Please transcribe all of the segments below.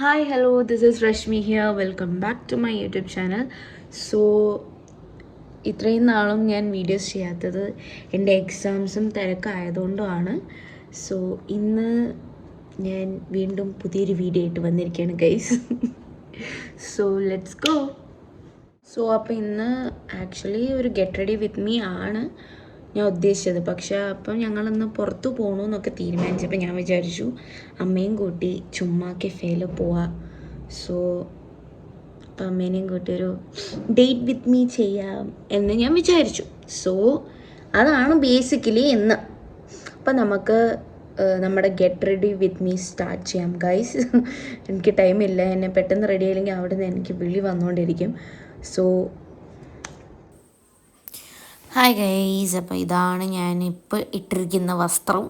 Hi, hello, this is Rashmi here. Welcome back to my YouTube channel. So, ഇത്രയും നാളും ഞാൻ videos ചെയ്യാത്തത് എൻ്റെ എക്സാംസും തിരക്കായതുകൊണ്ടുമാണ്. സോ ഇന്ന് ഞാൻ വീണ്ടും പുതിയൊരു വീഡിയോ ആയിട്ട് വന്നിരിക്കുകയാണ് guys. So let's go. So അപ്പോൾ ഇന്ന് ആക്ച്വലി ഒരു ഗെറ്റ് റെഡി വിത്ത് മീ ആണ് ഞാൻ ഉദ്ദേശിച്ചത്. പക്ഷേ അപ്പം ഞങ്ങളിന്ന് പുറത്ത് പോകണമെന്നൊക്കെ തീരുമാനിച്ചപ്പോൾ ഞാൻ വിചാരിച്ചു അമ്മയും കൂട്ടി ചുമ്മാ കെഫേയിൽ പോവാം. സോ അപ്പം അമ്മേനെയും കൂട്ടി ഒരു ഡേറ്റ് വിത്ത് മീ ചെയ്യാം എന്ന് ഞാൻ വിചാരിച്ചു. സോ അതാണ് ബേസിക്കലി ഇന്ന്. അപ്പം നമുക്ക് നമ്മുടെ get ready with me start ചെയ്യാം ഗൈസ്. എനിക്ക് ടൈമില്ല, എന്നെ പെട്ടെന്ന് റെഡി ആയില്ലെങ്കിൽ അവിടെ നിന്ന് എനിക്ക് വിളി വന്നുകൊണ്ടിരിക്കും. സോ ഹായ് ഗൈസ്, അപ്പോൾ ഇതാണ് ഞാനിപ്പോൾ ഇട്ടിരിക്കുന്ന വസ്ത്രം.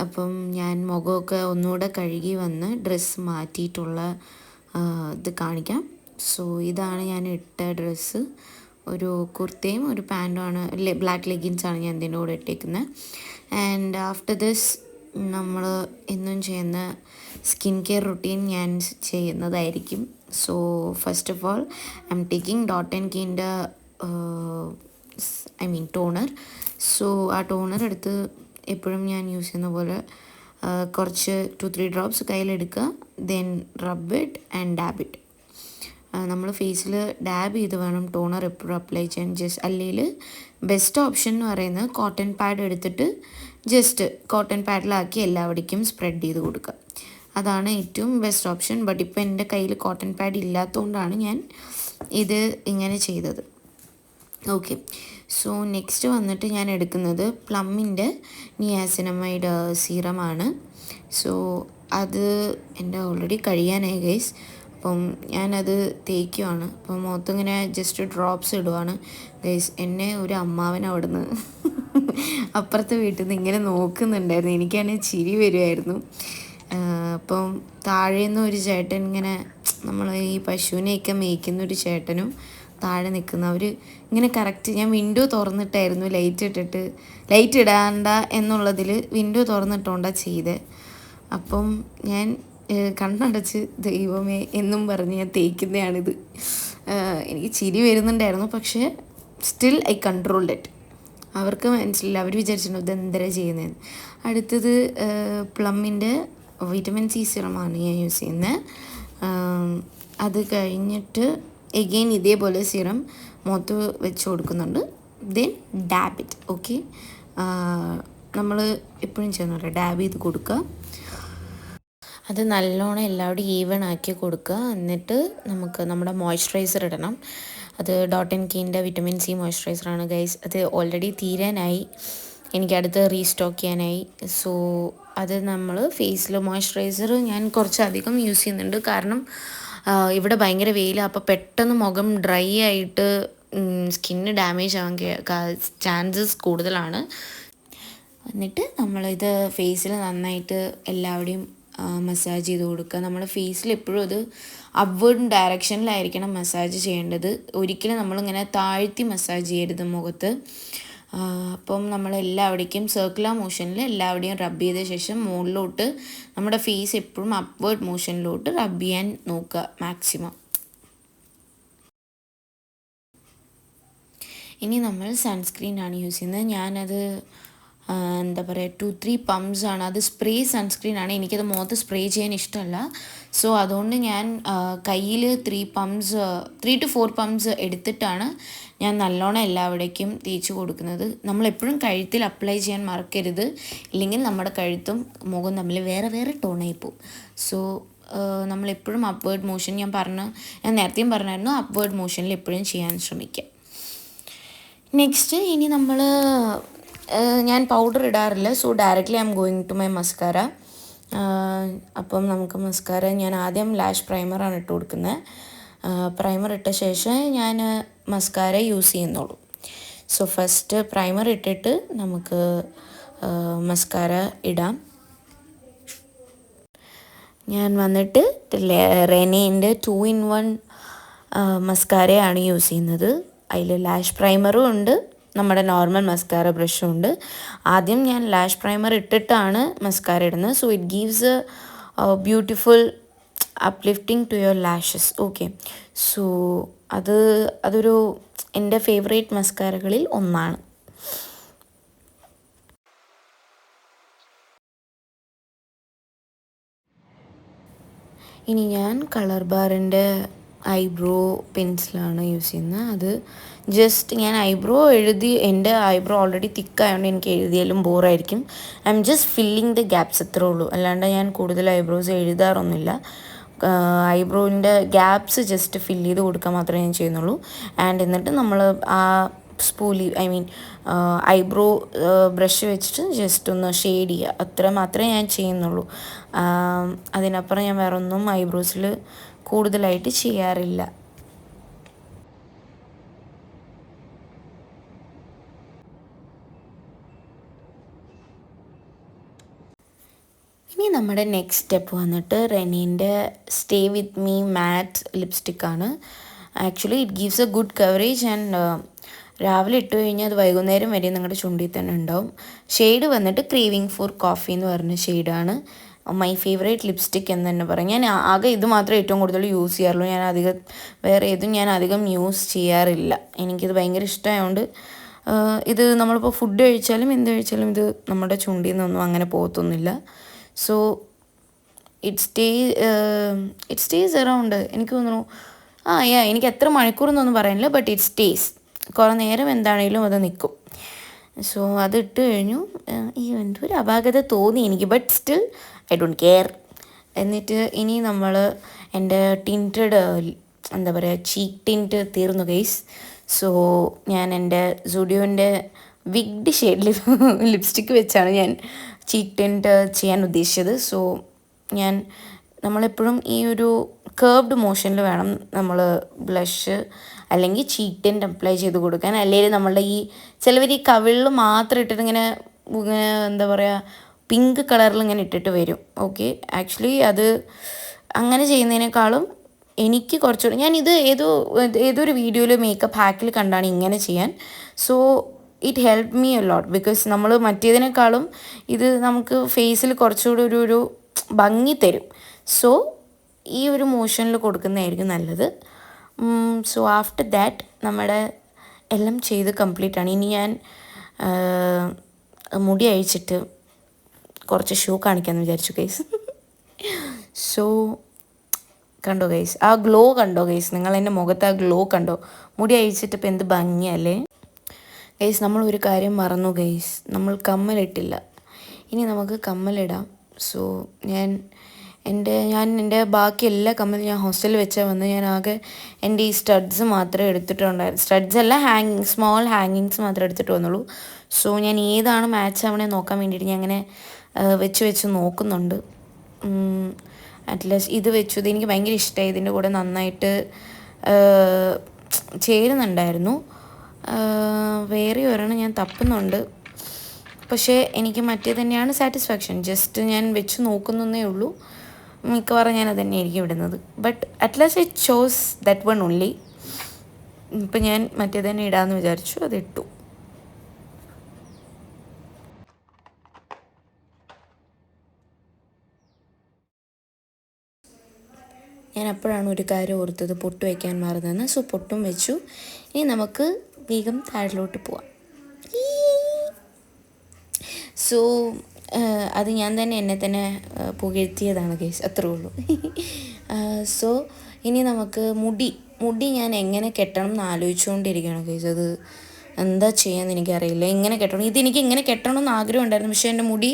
അപ്പം ഞാൻ മുഖമൊക്കെ ഒന്നുകൂടെ കഴുകി വന്ന് ഡ്രസ്സ് മാറ്റിയിട്ടുള്ള ഇത് കാണിക്കാം. സോ ഇതാണ് ഞാൻ ഇട്ട ഡ്രസ്സ്. ഒരു കുർത്തയും ഒരു പാൻറ്റുമാണ്, ബ്ലാക്ക് ലെഗിൻസാണ് ഞാൻ ഇതിൻ്റെ കൂടെ ഇട്ടേക്കുന്നത്. ആൻഡ് ആഫ്റ്റർ ദിസ് നമ്മൾ എന്നും ചെയ്യുന്ന സ്കിൻ കെയർ റുട്ടീൻ ഞാൻ ചെയ്യുന്നതായിരിക്കും. So first of all I'm taking Dot and കീൻ്റെ ടോണർ. സോ ആ ടോണർ എടുത്ത് എപ്പോഴും ഞാൻ യൂസ് ചെയ്യുന്ന പോലെ കുറച്ച് 2-3 ഡ്രോപ്സ് കയ്യിലെടുക്കുക. Then rub it and dab it. നമ്മൾ ഫേസിൽ ഡാബ് ചെയ്ത് വേണം ടോണർ എപ്പോഴും അപ്ലൈ ചെയ്യാൻ. അല്ലെങ്കിൽ ബെസ്റ്റ് ഓപ്ഷൻ എന്ന് പറയുന്നത് കോട്ടൺ പാഡ് എടുത്തിട്ട് ജസ്റ്റ് കോട്ടൺ പാഡിലാക്കി എല്ലാവിടേക്കും സ്പ്രെഡ് ചെയ്ത് കൊടുക്കുക. അതാണ് ഏറ്റവും ബെസ്റ്റ് ഓപ്ഷൻ. ബട്ട് ഇപ്പോൾ എൻ്റെ കയ്യിൽ കോട്ടൺ പാഡ് ഇല്ലാത്തതുകൊണ്ടാണ് ഞാൻ ഇത് ഇങ്ങനെ ചെയ്തത്. ഓക്കെ, സോ നെക്സ്റ്റ് വന്നിട്ട് ഞാൻ എടുക്കുന്നത് പ്ലമ്മിൻ്റെ നിയാസിനമൈഡ് സീറമാണ്. സോ അത് എൻ്റെ ഓൾറെഡി കഴിയാനായി ഗൈസ്. അപ്പം ഞാനത് തേക്കുവാണ്. അപ്പം മുഖത്തിങ്ങനെ ജസ്റ്റ് ഡ്രോപ്സ് ഇടുവാണ് ഗൈസ്. എന്നെ ഒരു അമ്മാവൻ അവിടെ നിന്ന് അപ്പുറത്തെ വീട്ടിൽ നിന്ന് ഇങ്ങനെ നോക്കുന്നുണ്ടായിരുന്നു. എനിക്കാണെങ്കിൽ ചിരി വരുമായിരുന്നു. അപ്പം താഴേന്ന് ഒരു ചേട്ടൻ ഇങ്ങനെ, നമ്മൾ ഈ പശുവിനെയൊക്കെ മേയ്ക്കുന്നൊരു ചേട്ടനും താഴെ നിൽക്കുന്നവർ ഇങ്ങനെ കറക്റ്റ്, ഞാൻ വിൻഡോ തുറന്നിട്ടായിരുന്നു ലൈറ്റ് ഇടാണ്ട എന്നുള്ളതിൽ വിൻഡോ തുറന്നിട്ടുകൊണ്ടാണ് ചെയ്തത്. അപ്പം ഞാൻ കണ്ണടച്ച് ദൈവമേ എന്നും പറഞ്ഞ് ഞാൻ തേക്കുന്നതാണിത്. എനിക്ക് ചിരി വരുന്നുണ്ടായിരുന്നു, പക്ഷേ സ്റ്റിൽ ഐ കൺട്രോൾഡ് ഇറ്റ്. അവർക്ക് മനസ്സിലില്ല, അവർ വിചാരിച്ചിട്ടുണ്ടോ ഇതെന്തര ചെയ്യുന്നതെന്ന്. അടുത്തത് പ്ലമ്മിൻ്റെ വിറ്റമിൻ സി സിറമാണ് ഞാൻ യൂസ് ചെയ്യുന്നത്. അത് കഴിഞ്ഞിട്ട് എഗെയിൻ ഇതേപോലെ സിറം മുഖത്ത് വെച്ച് കൊടുക്കുന്നുണ്ട്. Then dab it. ഓക്കെ, നമ്മൾ എപ്പോഴും ചെയ്യുന്നുണ്ട് ഡാബ് ചെയ്ത് കൊടുക്കുക. അത് നല്ലോണം എല്ലാവരും ഈവൺ ആക്കി കൊടുക്കുക. എന്നിട്ട് നമുക്ക് നമ്മുടെ മോയ്സ്ചറൈസർ ഇടണം. അത് ഡോട്ട് ആൻഡ് കീൻ്റെ വിറ്റമിൻ സി മോയ്സ്ചറൈസറാണ് ഗൈസ്. അത് ഓൾറെഡി തീരാനായി, എനിക്കടുത്ത് റീസ്റ്റോക്ക് ചെയ്യാനായി. സോ അത് നമ്മൾ ഫേസിൽ മോയ്സ്ചറൈസർ ഞാൻ കുറച്ചധികം യൂസ് ചെയ്യുന്നുണ്ട്. കാരണം ഇവിടെ ഭയങ്കര വെയിലാണ്. അപ്പോൾ പെട്ടെന്ന് മുഖം ഡ്രൈ ആയിട്ട് സ്കിന്ന് ഡാമേജ് ആവാൻ ചാൻസസ് കൂടുതലാണ്. എന്നിട്ട് നമ്മളിത് ഫേസിൽ നന്നായിട്ട് എല്ലാവരുടെയും മസാജ് ചെയ്ത് കൊടുക്കുക. നമ്മുടെ ഫേസിൽ എപ്പോഴും അത് അപ്വേർഡ് ഡയറക്ഷനിലായിരിക്കണം മസാജ് ചെയ്യേണ്ടത്. ഒരിക്കലും നമ്മളിങ്ങനെ താഴ്ത്തി മസാജ് ചെയ്യരുത് മുഖത്ത്. അപ്പം നമ്മളെല്ലാവിടേക്കും സർക്കുലർ മോഷനിൽ എല്ലാവിടെയും റബ്ബ് ചെയ്ത ശേഷം മുകളിലോട്ട് നമ്മുടെ ഫേസ് എപ്പോഴും അപ്വേർഡ് മോഷനിലോട്ട് റബ്ബ് ചെയ്യാൻ നോക്കുക മാക്സിമം. ഇനി നമ്മൾ സൺസ്ക്രീനാണ് യൂസ് ചെയ്യുന്നത്. ഞാനത് എന്താ പറയുക 2-3 പംപ്സാണ്. അത് സ്പ്രേ സൺസ്ക്രീനാണ്. എനിക്കത് മുഖത്ത് സ്പ്രേ ചെയ്യാൻ ഇഷ്ടമല്ല. സോ അതുകൊണ്ട് ഞാൻ കയ്യിൽ 3 to 4 പംപ്സ് എടുത്തിട്ടാണ് ഞാൻ നല്ലോണം എല്ലാവിടേക്കും തേച്ച് കൊടുക്കുന്നത്. നമ്മളെപ്പോഴും കഴുത്തിൽ അപ്ലൈ ചെയ്യാൻ മറക്കരുത്, ഇല്ലെങ്കിൽ നമ്മുടെ കഴുത്തും മുഖം തമ്മിൽ വേറെ ടോണായി പോകും. സോ നമ്മളെപ്പോഴും അപ്വേർഡ് മോഷൻ, ഞാൻ നേരത്തെയും പറഞ്ഞായിരുന്നു, അപ്വേർഡ് മോഷനിൽ എപ്പോഴും ചെയ്യാൻ ശ്രമിക്കുക. നെക്സ്റ്റ് ഇനി നമ്മൾ ഞാൻ പൗഡർ ഇടാറില്ല. So directly I'm going to my mascara. അപ്പം നമുക്ക് മസ്കാര ഞാൻ ആദ്യം ലാഷ് പ്രൈമറാണ് ഇട്ട് കൊടുക്കുന്നത്. പ്രൈമർ ഇട്ട ശേഷം ഞാൻ മസ്കാര യൂസ് ചെയ്യുന്നുള്ളൂ. സോ ഫസ്റ്റ് പ്രൈമർ ഇട്ടിട്ട് നമുക്ക് മസ്കാര ഇടാം. ഞാൻ വന്നിട്ട് റെനേൻ്റെ 2-in-1 മസ്കാരയാണ് യൂസ് ചെയ്യുന്നത്. അതിൽ ലാഷ് പ്രൈമറും ഉണ്ട്, നമ്മുടെ നോർമൽ മസ്കാര ബ്രഷും ഉണ്ട്. ആദ്യം ഞാൻ ലാഷ് പ്രൈമർ ഇട്ടിട്ടാണ് മസ്കാര ഇടുന്നത്. So it gives a beautiful uplifting to your lashes. Okay, so അതൊരു എൻ്റെ ഫേവറേറ്റ് മസ്കാരകളിൽ ഒന്നാണ്. ഇനി ഞാൻ കളർ ബാറിൻ്റെ ഐബ്രോ പെൻസിലാണ് യൂസ് ചെയ്യുന്നത്. അത് ജസ്റ്റ് ഞാൻ ഐബ്രോ എഴുതി, എൻ്റെ ഐബ്രോ ഓൾറെഡി തിക്കായതുകൊണ്ട് എനിക്ക് എഴുതിയാലും ബോറായിരിക്കും. I'm just filling the gaps, അത്രേ ഉള്ളൂ. അല്ലാണ്ട് ഞാൻ കൂടുതൽ ഐബ്രോസ് എഴുതാറൊന്നുമില്ല. ഐബ്രോവിൻ്റെ ഗ്യാപ്സ് ജസ്റ്റ് ഫില്ല് ചെയ്ത് കൊടുക്കാൻ മാത്രമേ ഞാൻ ചെയ്യുന്നുള്ളൂ. ആൻഡ് എന്നിട്ട് നമ്മൾ ആ സ്പൂലി ഐബ്രോ ബ്രഷ് വെച്ചിട്ട് ജസ്റ്റ് ഒന്ന് ഷെയ്ഡ് ചെയ്യുക, അത്ര മാത്രമേ ഞാൻ ചെയ്യുന്നുള്ളൂ. അതിനപ്പുറം ഞാൻ വേറെ ഒന്നും ഐബ്രോസിൽ കൂടുതലായിട്ട് ചെയ്യാറില്ല. ഇനി നമ്മുടെ നെക്സ്റ്റ് സ്റ്റെപ്പ് വന്നിട്ട് റെനീൻ്റെ സ്റ്റേ വിത്ത് മീ മാറ്റ് ലിപ്സ്റ്റിക്കാണ്. Actually it gives a good coverage and രാവിലെ ഇട്ട് കഴിഞ്ഞാൽ അത് വൈകുന്നേരം വരെ നിങ്ങളുടെ ചുണ്ടിൽ തന്നെ ഉണ്ടാവും. ഷെയ്ഡ് വന്നിട്ട് ക്രേവിങ് ഫോർ കോഫി എന്ന് പറഞ്ഞ ഷെയ്ഡാണ്. മൈ ഫേവറേറ്റ് ലിപ്സ്റ്റിക് എന്ന് തന്നെ പറയാം. ഞാൻ ആകെ ഇത് മാത്രമേ ഏറ്റവും കൂടുതൽ യൂസ് ചെയ്യാറുള്ളൂ. വേറെ ഏതും ഞാൻ അധികം യൂസ് ചെയ്യാറില്ല. എനിക്കിത് ഭയങ്കര ഇഷ്ടമായതുകൊണ്ട് ഇത് നമ്മളിപ്പോൾ ഫുഡ് കഴിച്ചാലും എന്ത് കഴിച്ചാലും ഇത് നമ്മുടെ ചുണ്ടിൽ നിന്നൊന്നും അങ്ങനെ പോകത്തൊന്നുമില്ല. സോ ഇറ്റ് സ്റ്റേസ് അറൗണ്ട്, എനിക്ക് തോന്നുന്നു എനിക്ക് എത്ര മണിക്കൂറെന്നൊന്നും പറയാനില്ല, ബട്ട് ഇറ്റ് സ്റ്റേസ്. കുറേ നേരം എന്താണെങ്കിലും അത് നിൽക്കും. സോ അതിട്ട് കഴിഞ്ഞു. എന്തൊരു അപാകത തോന്നി എനിക്ക്, but still I don't care. എന്നിട്ട് ഇനി നമ്മൾ എൻ്റെ ടിൻറ്റഡ് എന്താ പറയുക, ചീക്ക് ടിൻറ്റ് തീർന്നു ഗൈസ്. സോ ഞാൻ എൻ്റെ സുഡിയോൻ്റെ വിഗ്ഡ് ഷെയ്ഡിൽ ലിപ്സ്റ്റിക്ക് വെച്ചാണ് ഞാൻ ചീക്ക് ടിൻറ്റ് ചെയ്യാൻ ഉദ്ദേശിച്ചത്. സോ നമ്മളെപ്പോഴും ഈ ഒരു കേർവ്ഡ് മോഷനിൽ വേണം നമ്മൾ ബ്ലഷ് അല്ലെങ്കിൽ ചീക്ക് ടിൻറ്റ് അപ്ലൈ ചെയ്ത് കൊടുക്കാൻ. അല്ലെങ്കിൽ നമ്മളുടെ ചിലവർ ഈ കവിളിൽ മാത്രം ഇട്ടിട്ട് ഇങ്ങനെ എന്താ പറയുക, പിങ്ക് കളറിൽ ഇങ്ങനെ ഇട്ടിട്ട് വരും. ഓക്കെ, ആക്ച്വലി അത് അങ്ങനെ ചെയ്യുന്നതിനേക്കാളും എനിക്ക് കുറച്ചുകൂടി, ഞാനിത് ഏതൊരു വീഡിയോയിൽ മേക്കപ്പ് ഹാക്കിൽ കണ്ടാണ് ഇങ്ങനെ ചെയ്യാൻ. So it help me a lot, because നമ്മൾ മറ്റേതിനേക്കാളും ഇത് നമുക്ക് ഫേസിൽ കുറച്ചുകൂടി ഒരു ഭംഗി തരും. സോ ഈ ഒരു മോഷനിൽ കൊടുക്കുന്നതായിരിക്കും നല്ലത്. സോ ആഫ്റ്റർ ദാറ്റ് നമ്മുടെ എല്ലാം ചെയ്ത് കംപ്ലീറ്റ് ആണ്. ഇനി ഞാൻ മുടി അഴിച്ചിട്ട് കുറച്ച് ഷോ കാണിക്കാമെന്ന് വിചാരിച്ചു ഗൈസ്. സോ കണ്ടോ ഗൈസ്, ആ ഗ്ലോ കണ്ടോ ഗൈസ്, നിങ്ങൾ എൻ്റെ മുഖത്ത് ആ ഗ്ലോ കണ്ടോ? മുടി അഴിച്ചിട്ട് ഇപ്പം എന്ത് ഭംഗിയല്ലേ ഗൈസ്. നമ്മൾ ഒരു കാര്യം മറന്നു ഗൈസ്, നമ്മൾ കമ്മലിട്ടില്ല. ഇനി നമുക്ക് കമ്മലിടാം. സോ ഞാൻ എൻ്റെ ബാക്കി എല്ലാ കമ്മലും ഞാൻ ഹോസ്റ്റലിൽ വെച്ചാൽ വന്ന് ഞാൻ ആകെ എൻ്റെ ഈ സ്റ്റഡ്സ് മാത്രമേ എടുത്തിട്ടുണ്ടായിരുന്നു. സ്റ്റഡ്സ് അല്ല, സ്മോൾ ഹാങ്ങിങ്സ് മാത്രമേ എടുത്തിട്ട് വന്നുള്ളൂ. സോ ഞാൻ ഏതാണ് മാച്ച് ആവണേ നോക്കാൻ വേണ്ടിയിട്ട് ഞാൻ അങ്ങനെ വെച്ച് നോക്കുന്നുണ്ട്. അറ്റ്ലീസ്റ്റ് ഇത് വെച്ചു, ഇത് എനിക്ക് ഭയങ്കര ഇഷ്ടമായി. ഇതിൻ്റെ കൂടെ നന്നായിട്ട് ചേരുന്നുണ്ടായിരുന്നു. വേറെ ഒരെണ്ണം ഞാൻ തപ്പുന്നുണ്ട്, പക്ഷേ എനിക്ക് മറ്റേ തന്നെയാണ് സാറ്റിസ്ഫാക്ഷൻ. ജസ്റ്റ് ഞാൻ വെച്ച് നോക്കുന്നേ ഉള്ളൂ. മിക്കവാറും ഞാൻ അത് തന്നെയായിരിക്കും ഇടുന്നത്. But at least it chose that one only. ഇപ്പം ഞാൻ മറ്റേ തന്നെ ഇടാമെന്ന് വിചാരിച്ചു, അതിട്ടു. ഞാൻ അപ്പോഴാണ് ഒരു കാര്യം ഓർത്തത്, പൊട്ട് വയ്ക്കാൻ മറന്നതെന്ന്. സോ പൊട്ടും വെച്ചു. ഇനി നമുക്ക് വേഗം താഴിലോട്ട് പോവാം. സോ അത് ഞാൻ തന്നെ എന്നെ തന്നെ പുകഴ്ത്തിയതാണ് ഗൈസ്, അത്രേ ഉള്ളൂ. സോ ഇനി നമുക്ക് മുടി ഞാൻ എങ്ങനെ കെട്ടണം എന്ന് ആലോചിച്ചുകൊണ്ടിരിക്കുകയാണ് ഗൈസ്. അത് എന്താ ചെയ്യാമെന്ന് എനിക്കറിയില്ല. എങ്ങനെ കെട്ടണം, ഇതെനിക്ക് ഇങ്ങനെ കെട്ടണം എന്ന് ആഗ്രഹം ഉണ്ടായിരുന്നു. പക്ഷേ എൻ്റെ മുടി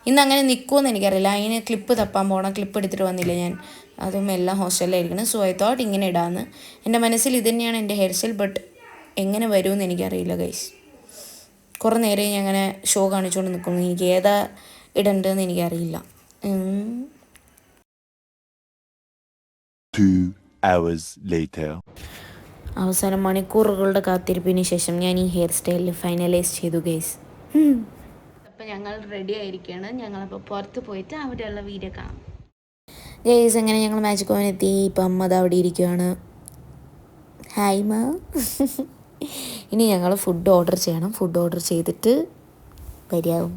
ഇന്ന് അങ്ങനെ നിൽക്കുമെന്ന് എനിക്കറിയില്ല. അതിന് ക്ലിപ്പ് തപ്പാൻ പോകണം. ക്ലിപ്പ് എടുത്തിട്ട് വന്നില്ല ഞാൻ, അതും എല്ലാം ഹോസ്റ്റലിലായിരിക്കണം. സോ ഐ തോട്ട് ഇങ്ങനെ ഇടാമെന്ന്. എൻ്റെ മനസ്സിൽ ഇത് തന്നെയാണ് എൻ്റെ ഹെയർ സ്റ്റൈൽ. ബട്ട് എങ്ങനെ വരുമെന്ന് എനിക്കറിയില്ല ഗൈസ്. കുറേ നേരം ഞാൻ അങ്ങനെ ഷോ കാണിച്ചുകൊണ്ട് നിൽക്കുന്നു. എനിക്ക് ഏതാ ഇടേണ്ടതെന്ന് എനിക്കറിയില്ല. 2 hours later. അവസാനം മണിക്കൂറുകളുടെ കാത്തിരിപ്പിന് ശേഷം ഞാൻ ഈ ഹെയർ സ്റ്റൈലിൽ ഫൈനലൈസ് ചെയ്തു ഗൈസ്. അപ്പം ഞങ്ങൾ റെഡി ആയിരിക്കുകയാണ്. ഞങ്ങളപ്പോൾ പുറത്ത് പോയിട്ട് അവിടെയുള്ള വീഡിയോ കാണാം ഗൈസ്. അങ്ങനെ ഞങ്ങൾ മാജിക് ഓവൻ എത്തി. ഇപ്പം അമ്മ അത് അവിടെ ഇരിക്കുകയാണ്. ഹായ് മാ. ഇനി ഞങ്ങൾ ഫുഡ് ഓർഡർ ചെയ്യണം. ഫുഡ് ഓർഡർ ചെയ്തിട്ട് വരികയാവും.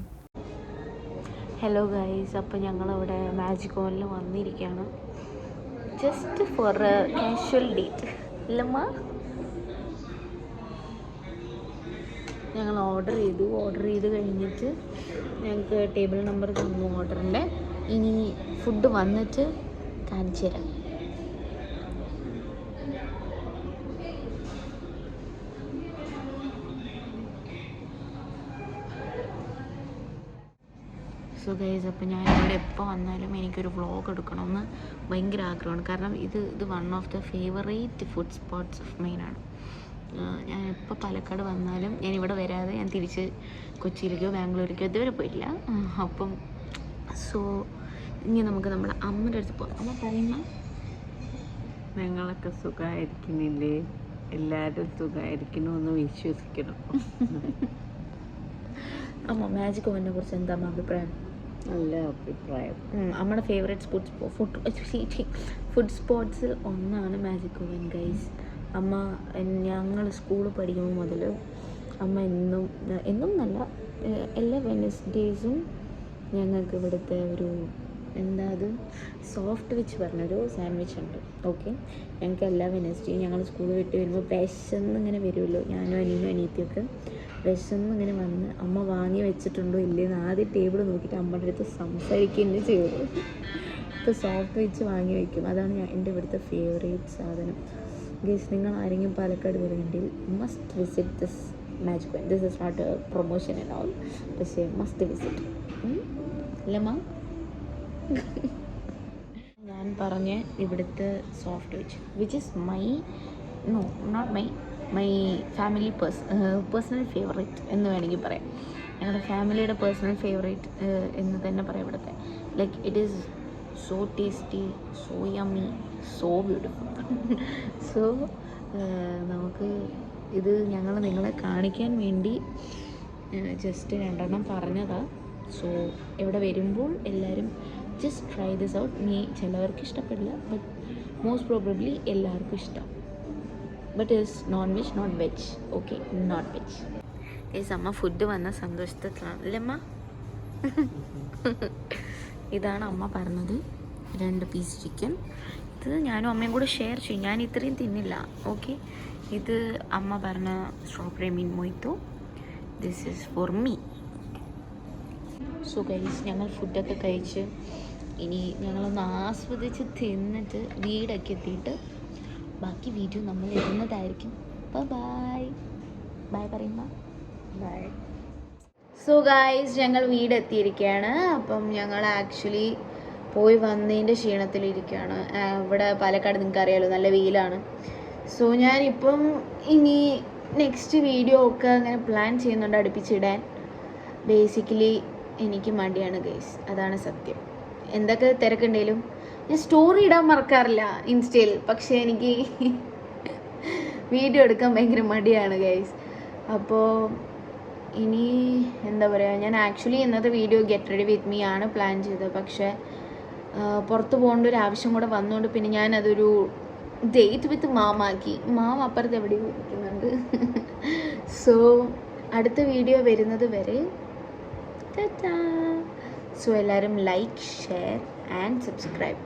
ഹലോ ഗൈസ്, അപ്പോൾ ഞങ്ങളവിടെ മാജിക് ഓവനിൽ വന്നിരിക്കുകയാണ്. Just for a casual date ഇല്ലമ്മ. ഞങ്ങൾ ഓർഡർ ചെയ്ത് കഴിഞ്ഞിട്ട് ഞങ്ങൾക്ക് ടേബിൾ നമ്പർ തന്നു ഓർഡറിൻ്റെ. ഇനി ഫുഡ് വന്നിട്ട് കാണിച്ചു തരാം. സോ ഗൈസ്, അപ്പോൾ ഞാനിവിടെ എപ്പോൾ വന്നാലും എനിക്കൊരു വ്ളോഗ് എടുക്കണമെന്ന് ഭയങ്കര ആഗ്രഹമാണ്. കാരണം ഇത് one of the favourite food spots of മൈനാണ്. ഞാൻ എപ്പോൾ പാലക്കാട് വന്നാലും ഞാൻ ഇവിടെ വരാതെ ഞാൻ തിരിച്ച് കൊച്ചിയിലേക്കോ ബാംഗ്ലൂരിലേക്കോ ഇതുവരെ പോയിട്ടില്ല. അപ്പം ഇനി നമുക്ക് നമ്മുടെ അമ്മയുടെ അടുത്ത് പോകാം. അമ്മ പറയുന്ന ഞങ്ങളൊക്കെ സുഖമായിരിക്കുന്നില്ലേ? എല്ലാവരും സുഖമായിരിക്കണമെന്ന് വിശ്വസിക്കണം. അമ്മ മാജിക് ഓവനെ കുറിച്ച് എന്താ അമ്മ അഭിപ്രായം? നല്ല അഭിപ്രായം. നമ്മുടെ ഫേവറേറ്റ് ഫുഡ് സ്പോട്ട്സിൽ ഒന്നാണ് മാജിക് ഓവൻ ഗൈസ്. അമ്മ ഞങ്ങൾ സ്കൂളിൽ പഠിക്കുമ്പോൾ മുതൽ അമ്മ എന്നും നല്ല എല്ലാ വെനസ്ഡേയ്സും ഞങ്ങൾക്ക് ഇവിടുത്തെ ഒരു സോഫ്റ്റ് വെച്ച് പറഞ്ഞൊരു സാൻഡ്വിച്ച് ഉണ്ട്. ഓക്കെ, ഞങ്ങൾക്ക് എല്ലാ വെനസ്ഡേയും ഞങ്ങൾ സ്കൂളിൽ വിട്ട് വരുമ്പോൾ വിശന്നിങ്ങനെ വരുമല്ലോ, ഞാനും അനിയത്തിയൊക്കെ വിശന്നിങ്ങനെ വന്ന് അമ്മ വാങ്ങി വെച്ചിട്ടുണ്ടോ ഇല്ലേന്ന് ആദ്യം ടേബിൾ നോക്കിയിട്ട് അമ്മയുടെ അടുത്ത് സംസാരിക്കുകയും ചെയ്തു. ഇപ്പോൾ സോഫ്റ്റ് വെച്ച് വാങ്ങി വയ്ക്കും. അതാണ് എൻ്റെ ഇവിടുത്തെ ഫേവറേറ്റ് സാധനം. ഗൈസ്, നിങ്ങൾ ആരെങ്കിലും പാലക്കാട് വരുന്നുണ്ടെങ്കിൽ must visit this magic oven. This is not a promotion and all, പക്ഷേ മസ്റ്റ് വിസിറ്റ്. അല്ലമ്മ, ഞാൻ പറഞ്ഞ ഇവിടുത്തെ സോഫ്റ്റ് വെച്ച് which is my family personal favourite എന്ന് വേണമെങ്കിൽ പറയാം. ഞങ്ങളുടെ ഫാമിലിയുടെ പേഴ്സണൽ ഫേവറേറ്റ് എന്ന് തന്നെ പറയാം ഇവിടുത്തെ. Like it is so tasty, so yummy, so beautiful. So നമുക്ക് ഇത് ഞങ്ങൾ നിങ്ങളെ കാണിക്കാൻ വേണ്ടി ജസ്റ്റ് 2 എണ്ണം പറഞ്ഞതാണ്. സോ ഇവിടെ വരുമ്പോൾ എല്ലാവരും ജസ്റ്റ് ട്രൈ ദിസ് ഔട്ട്. ചിലവർക്ക് ഇഷ്ടപ്പെടില്ല, ബട്ട് മോസ്റ്റ് പ്രോബബ്ലി എല്ലാവർക്കും ഇഷ്ടം. But is non veg, not veg. Okay, not veg. Guys, അമ്മ ഫുഡ് വന്ന സന്തോഷത്തിലാണ് അല്ലമ്മ? ഇതാണ് അമ്മ പറഞ്ഞത്, 2 പീസ് ചിക്കൻ. ഇത് ഞാനും അമ്മയും കൂടെ ഷെയർ ചെയ്യും. ഞാൻ ഇത്രയും തിന്നില്ല. ഓക്കെ, ഇത് അമ്മ പറഞ്ഞ strawberry mean മൊയ്ത്തോ. This is for me. So guys, ഞങ്ങൾ ഫുഡൊക്കെ കഴിച്ച് ഇനി ഞങ്ങളൊന്ന് ആസ്വദിച്ച് തിന്നിട്ട് വീടൊക്കെ എത്തിയിട്ട് ബാക്കി വീഡിയോ നമ്മൾ ഇടുന്നതായിരിക്കും. ബൈ പറയുമ്പോൾ ബൈ. സോ ഗൈസ്, ഞങ്ങൾ വീടെത്തിയിരിക്കുകയാണ്. അപ്പം ഞങ്ങൾ ആക്ച്വലി പോയി വന്നതിൻ്റെ ക്ഷീണത്തിലിരിക്കുകയാണ്. ഇവിടെ പാലക്കാട് നിങ്ങൾക്ക് അറിയാമല്ലോ, നല്ല വെയിലാണ്. സോ ഞാനിപ്പം ഇനി നെക്സ്റ്റ് വീഡിയോ ഒക്കെ അങ്ങനെ പ്ലാൻ ചെയ്യുന്നുണ്ട് അടുപ്പിച്ചിടാൻ. ബേസിക്കലി എനിക്ക് മടിയാണ് ഗൈസ്, അതാണ് സത്യം. എന്തൊക്കെ തിരക്കുണ്ടെങ്കിലും ഞാൻ സ്റ്റോറി ഇടാൻ മറക്കാറില്ല ഇൻസ്റ്റയിൽ, പക്ഷേ എനിക്ക് വീഡിയോ എടുക്കാൻ ഭയങ്കര മടിയാണ് ഗൈസ്. അപ്പോൾ ഇനി എന്താ പറയുക, ഞാൻ ആക്ച്വലി ഇന്നത്തെ video get ready with me ആണ് പ്ലാൻ ചെയ്തത്. പക്ഷേ പുറത്ത് പോകേണ്ട ഒരു ആവശ്യം കൂടെ വന്നുകൊണ്ട് പിന്നെ ഞാനതൊരു ഡേറ്റ് വിത്ത് മാമാക്കി. അപ്പുറത്ത് എവിടെയും ഇരിക്കുന്നുണ്ട്. സോ അടുത്ത വീഡിയോ വരുന്നത് വരെ ടാറ്റാ. സോ എല്ലാവരും ലൈക്ക്, ഷെയർ ആൻഡ് സബ്സ്ക്രൈബ്.